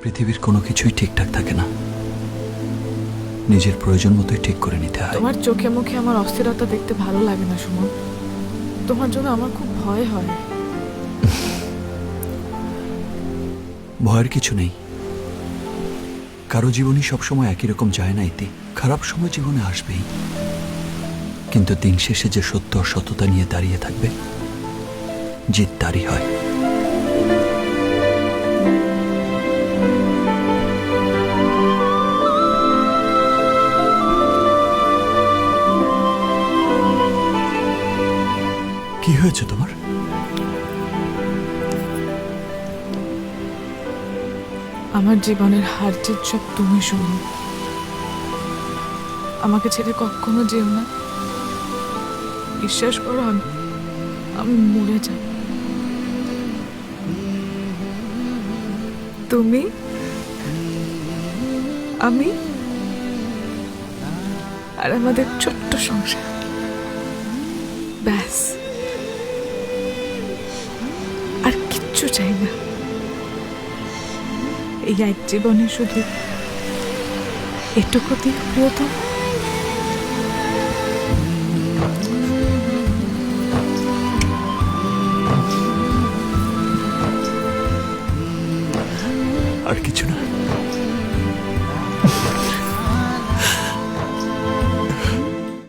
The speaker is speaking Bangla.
পৃথিবীর কোনো কিছুই ঠিকঠাক থাকে না, নিজের প্রয়োজন মতোই ঠিক করে নিতে হয়। তোমার চোখে মুখে আমার অস্থিরতা দেখতে ভালো লাগে না সুমন। তোমার জন্য আমার খুব ভয় হয়। ভয়ের কিছু নেই, কারো জীবনই সবসময় একই রকম যায় না ইতি। খারাপ সময় জীবনে আসবেই, কিন্তু দিন শেষে যে সত্য আর সততা নিয়ে দাঁড়িয়ে থাকবে, জিত তারই হয়। কি হয়েছে তোমার? আমার জীবনের হার জিত সব তুমি সুমন। আমাকে ছেড়ে কখনো যেও না। বিশ্বাস করো, আমি মরে যাব। তুমি, আমি আর আমাদের ছোট্ট সংসার, ব্যাস। আর কিচ্ছু চাই না। এই এক জীবনে শুধু এটুকু দিক প্রিয়তম। আর কিছু না।